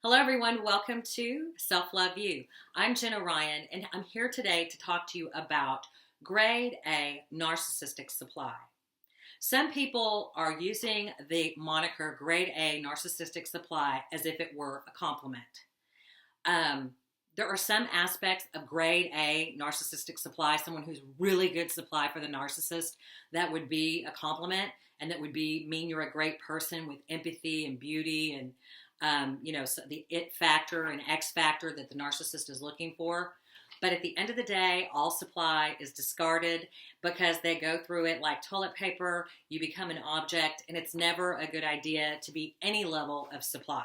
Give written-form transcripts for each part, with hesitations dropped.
Hello everyone, welcome to Self-Love You. I'm Jenna Ryan and I'm here today to talk to you about grade A narcissistic supply. Some people are using the moniker grade A narcissistic supply as if it were a compliment. There are some aspects of grade A narcissistic supply, someone who's really good supply for the narcissist, that would be a compliment and that would mean you're a great person with empathy and beauty and so the it factor and X factor that the narcissist is looking for. But at the end of the day, all supply is discarded because they go through it like toilet paper. You become an object, and it's never a good idea to be any level of supply.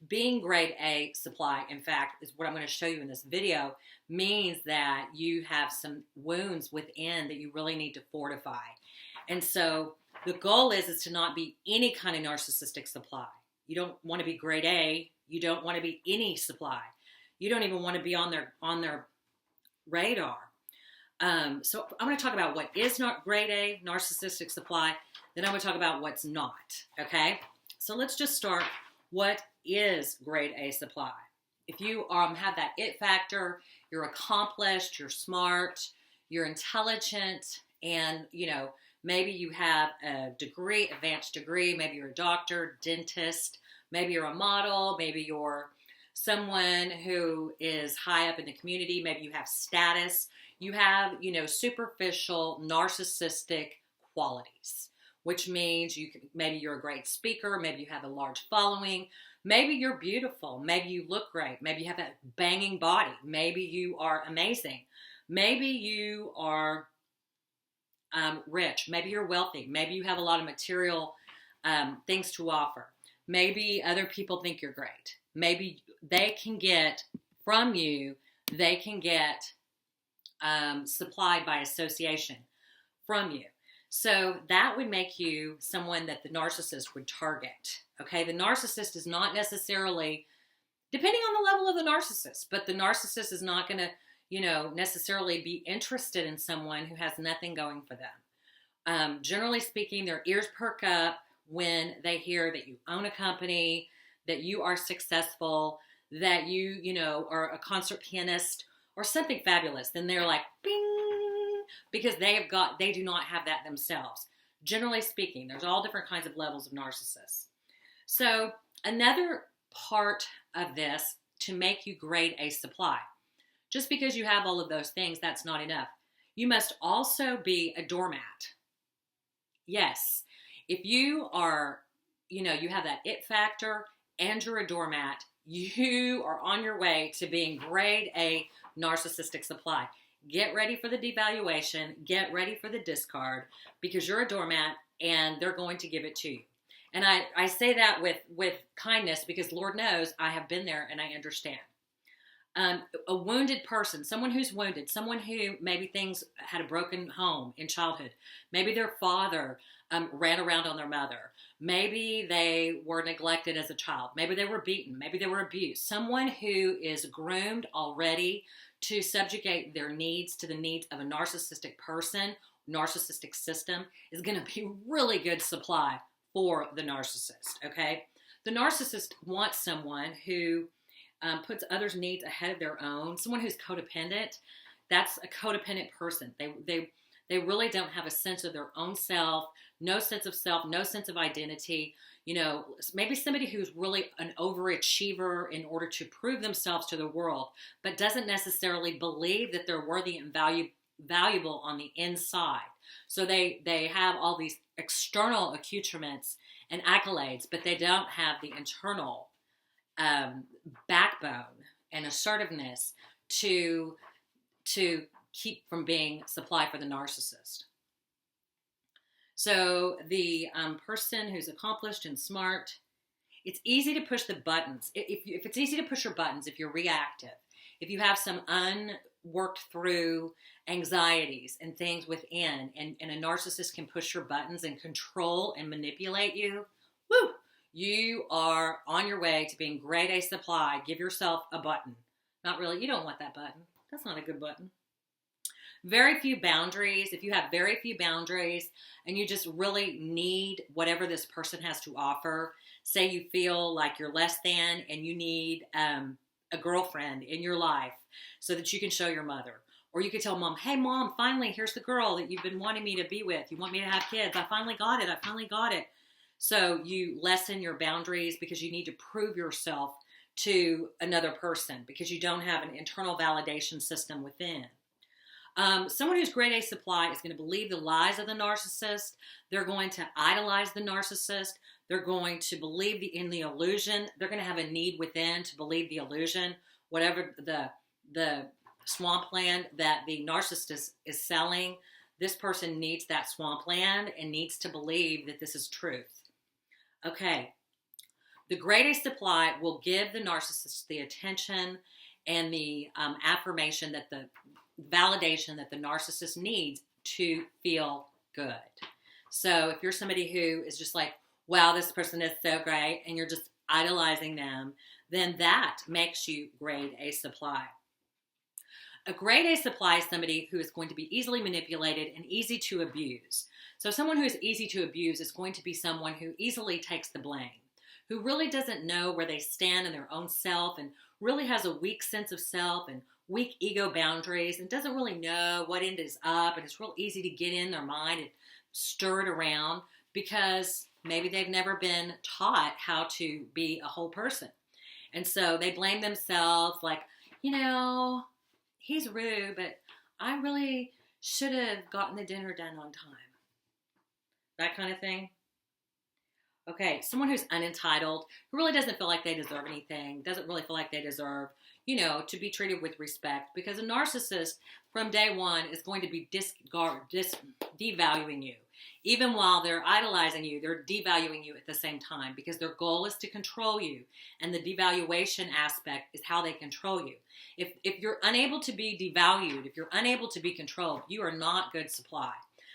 Being grade A supply, in fact, is what I'm going to show you in this video, means that you have some wounds within that you really need to fortify. And so the goal is to not be any kind of narcissistic supply. You don't want to be grade A. You don't want to be any supply. You don't even want to be on their radar. So I'm going to talk about what is not grade A narcissistic supply. Then I'm going to talk about what's not. Okay. So let's just start. What is grade A supply? If you have that it factor, you're accomplished, you're smart, you're intelligent, and maybe you have a degree, advanced degree. Maybe you're a doctor, dentist. Maybe you're a model. Maybe you're someone who is high up in the community. Maybe you have status. You have, superficial narcissistic qualities, which means maybe you're a great speaker. Maybe you have a large following. Maybe you're beautiful. Maybe you look great. Maybe you have a banging body. Maybe you are amazing. Maybe you are rich. Maybe you're wealthy. Maybe you have a lot of material things to offer. Maybe other people think you're great. Maybe they can get from you, they can get supplied by association from you. So that would make you someone that the narcissist would target. Okay, the narcissist is not necessarily, depending on the level of the narcissist, but the narcissist is not going to necessarily be interested in someone who has nothing going for them. Generally speaking, their ears perk up when they hear that you own a company, that you are successful, that you are a concert pianist or something fabulous. Then they're like, bing, because they do not have that themselves. Generally speaking, there's all different kinds of levels of narcissists. So another part of this to make you grade A supply. Just because you have all of those things, that's not enough. You must also be a doormat. Yes. If you are, you have that it factor and you're a doormat, you are on your way to being grade A narcissistic supply. Get ready for the devaluation. Get ready for the discard because you're a doormat and they're going to give it to you. And I say that with kindness because Lord knows I have been there and I understand. A wounded person, someone who's wounded, someone who maybe things had a broken home in childhood. Maybe their father ran around on their mother. Maybe they were neglected as a child. Maybe they were beaten. Maybe they were abused. Someone who is groomed already to subjugate their needs to the needs of a narcissistic person, narcissistic system, is going to be really good supply for the narcissist, okay? The narcissist wants someone who puts others' needs ahead of their own. Someone who's codependent, that's a codependent person. They really don't have a sense of their own self, no sense of self, no sense of identity. Maybe somebody who's really an overachiever in order to prove themselves to the world, but doesn't necessarily believe that they're worthy and valuable on the inside. So they have all these external accoutrements and accolades, but they don't have the internal backbone and assertiveness to keep from being supply for the narcissist. So the person who's accomplished and smart, it's easy to push the buttons. If it's easy to push your buttons, if you're reactive, if you have some unworked through anxieties and things within, and a narcissist can push your buttons and control and manipulate you, woo! You are on your way to being grade A supply. Give yourself a button. Not really. You don't want that button. That's not a good button. Very few boundaries. If you have very few boundaries and you just really need whatever this person has to offer, say you feel like you're less than and you need a girlfriend in your life so that you can show your mother. Or you could tell mom, hey mom, finally, here's the girl that you've been wanting me to be with. You want me to have kids. I finally got it. I finally got it. So you lessen your boundaries because you need to prove yourself to another person because you don't have an internal validation system within. Someone who's grade A supply is going to believe the lies of the narcissist. They're going to idolize the narcissist. They're going to believe in the illusion. They're going to have a need within to believe the illusion, whatever the swampland that the narcissist is selling. This person needs that swampland and needs to believe that this is truth. Okay. The grade A supply will give the narcissist the attention and the affirmation that the validation that the narcissist needs to feel good. So if you're somebody who is just like, wow, this person is so great, and you're just idolizing them, then that makes you grade A supply. A grade A supply is somebody who is going to be easily manipulated and easy to abuse. So someone who is easy to abuse is going to be someone who easily takes the blame, who really doesn't know where they stand in their own self and really has a weak sense of self and weak ego boundaries and doesn't really know what end is up, and it's real easy to get in their mind and stir it around because maybe they've never been taught how to be a whole person. And so they blame themselves like, he's rude, but I really should have gotten the dinner done on time. That kind of thing. Okay, someone who's unentitled, who really doesn't feel like they deserve anything, doesn't really feel like they deserve, to be treated with respect, because a narcissist from day one is going to be devaluing you. Even while they're idolizing you, they're devaluing you at the same time because their goal is to control you, and the devaluation aspect is how they control you. If you're unable to be devalued, if you're unable to be controlled, you are not good supply.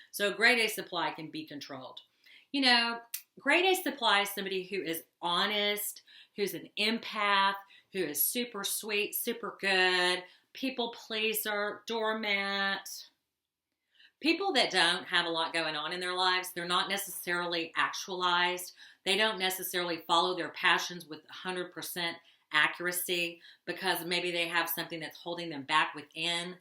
So grade A supply can be controlled. Grade A supply is somebody who is honest, who's an empath, who is super sweet, super good, people pleaser, doormat. People that don't have a lot going on in their lives, they're not necessarily actualized. They don't necessarily follow their passions with 100% accuracy because maybe they have something that's holding them back within.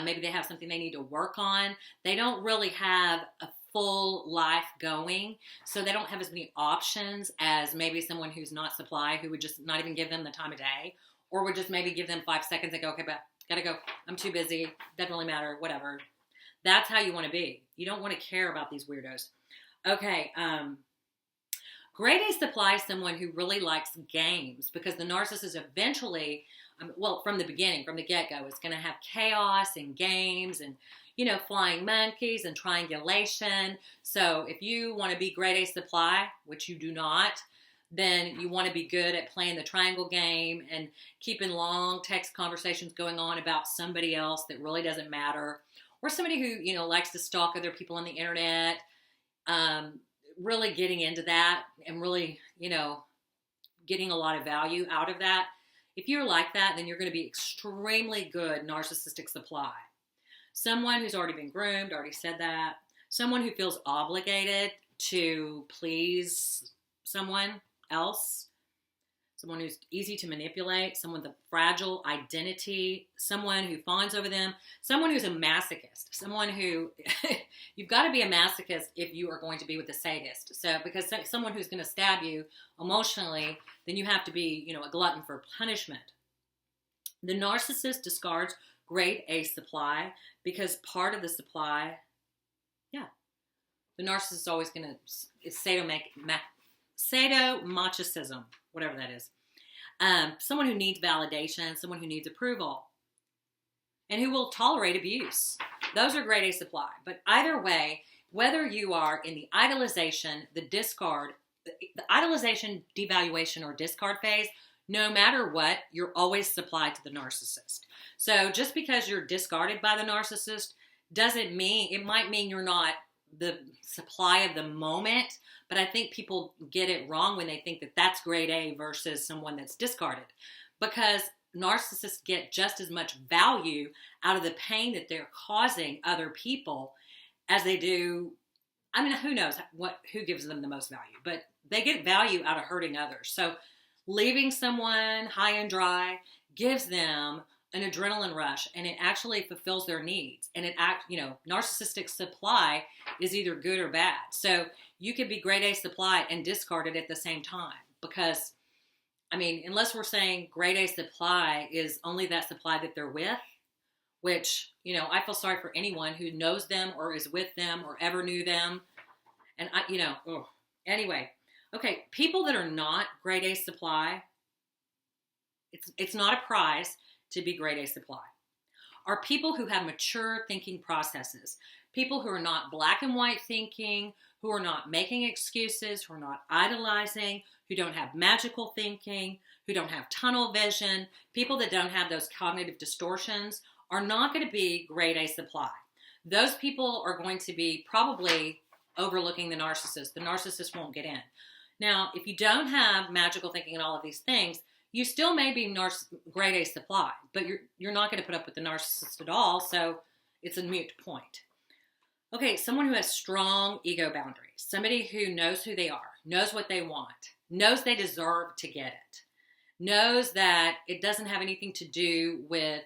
Maybe they have something they need to work on. They don't really have a full life going, so they don't have as many options as maybe someone who's not supply, who would just not even give them the time of day, or would just maybe give them 5 seconds and go, okay, but gotta go, I'm too busy, doesn't really matter, whatever. That's how you want to be. You don't want to care about these weirdos. Okay, grade A supply is someone who really likes games, because the narcissist eventually, from the beginning, from the get-go, is going to have chaos and games and flying monkeys and triangulation. So if you want to be grade A supply, which you do not, then you want to be good at playing the triangle game and keeping long text conversations going on about somebody else that really doesn't matter, or somebody who, likes to stalk other people on the internet, really getting into that and really, getting a lot of value out of that. If you're like that, then you're going to be extremely good narcissistic supply. Someone who's already been groomed, already said that. Someone who feels obligated to please someone else. Someone who's easy to manipulate. Someone with a fragile identity. Someone who fawns over them. Someone who's a masochist. Someone who, you've got to be a masochist if you are going to be with a sadist. So, because someone who's going to stab you emotionally, then you have to be, a glutton for punishment. The narcissist discards grade A supply because part of the supply, the narcissist is always going to, it's sadomasochism, whatever that is. Someone who needs validation, someone who needs approval, and who will tolerate abuse. Those are grade A supply. But either way, whether you are in the idolization, the discard, the idolization, devaluation, or discard phase, no matter what, you're always supplied to the narcissist. So just because you're discarded by the narcissist doesn't mean, it might mean you're not the supply of the moment, but I think people get it wrong when they think that that's grade A versus someone that's discarded, because narcissists get just as much value out of the pain that they're causing other people as they do I mean, who knows who gives them the most value, but they get value out of hurting others. So leaving someone high and dry gives them an adrenaline rush, and it actually fulfills their needs. And narcissistic supply is either good or bad. So you could be grade A supply and discard it at the same time, because, I mean, unless we're saying grade A supply is only that supply that they're with, which, I feel sorry for anyone who knows them or is with them or ever knew them. And anyway, okay, people that are not grade A supply, it's not a prize to be grade A supply, are people who have mature thinking processes, people who are not black and white thinking, who are not making excuses, who are not idolizing, who don't have magical thinking, who don't have tunnel vision. People that don't have those cognitive distortions are not going to be grade A supply. Those people are going to be probably overlooking the narcissist. The narcissist won't get in. Now, if you don't have magical thinking and all of these things, you still may be grade A supply, but you're not going to put up with the narcissist at all, so it's a moot point. Okay, someone who has strong ego boundaries, somebody who knows who they are, knows what they want, knows they deserve to get it, knows that it doesn't have anything to do with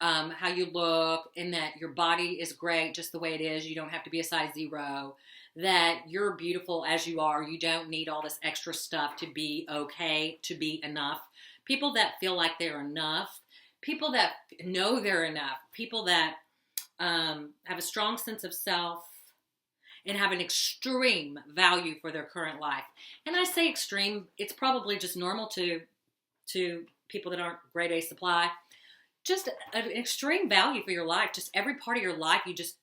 how you look, and that your body is great just the way it is. You don't have to be a size 0, that you're beautiful as you are. You don't need all this extra stuff to be okay, to be enough. People that feel like they're enough, people that know they're enough, people that have a strong sense of self and have an extreme value for their current life. And I say extreme, it's probably just normal to people that aren't grade A supply. Just an extreme value for your life. Just every part of your life you just,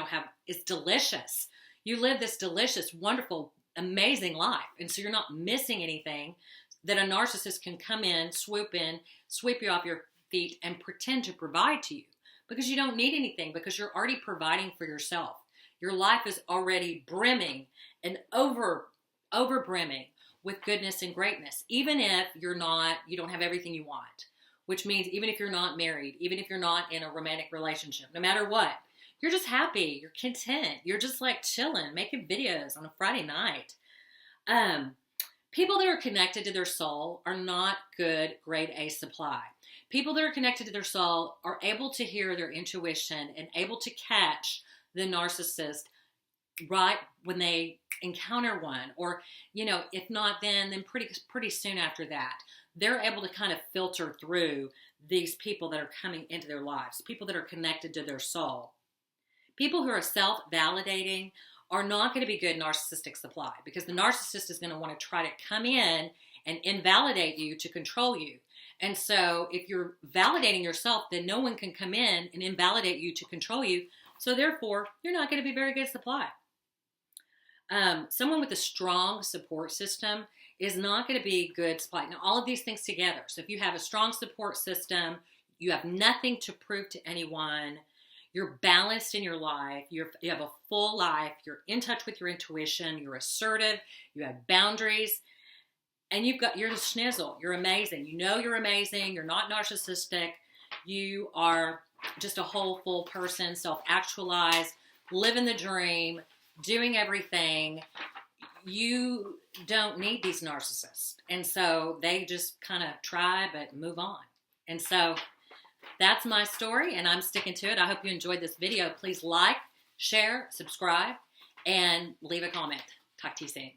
have is delicious. You live this delicious, wonderful, amazing life. And so you're not missing anything that a narcissist can come in, swoop sweep you off your feet and pretend to provide to you, because you don't need anything, because you're already providing for yourself. Your life is already brimming and over brimming with goodness and greatness, even if you don't have everything you want. Which means even if you're not married, even if you're not in a romantic relationship, no matter what, you're just happy, you're content, you're just like chilling, making videos on a Friday night. People that are connected to their soul are not good grade A supply. People that are connected to their soul are able to hear their intuition and able to catch the narcissist right when they encounter one, or, if not then pretty soon after that. They're able to kind of filter through these people that are coming into their lives, people that are connected to their soul. People who are self-validating are not going to be good narcissistic supply, because the narcissist is going to want to try to come in and invalidate you to control you. And so if you're validating yourself, then no one can come in and invalidate you to control you. So therefore, you're not going to be very good supply. Someone with a strong support system is not going to be good supply. Now, all of these things together. So if you have a strong support system, you have nothing to prove to anyone, you're balanced in your life, you have a full life, you're in touch with your intuition, you're assertive, you have boundaries, and you're a schnizzle, you're amazing. You know you're amazing, you're not narcissistic, you are just a whole, full person, self-actualized, living the dream, doing everything. You don't need these narcissists. And so they just kind of try but move on. And so that's my story, and I'm sticking to it. I hope you enjoyed this video. Please like, share, subscribe, and leave a comment. Talk to you soon.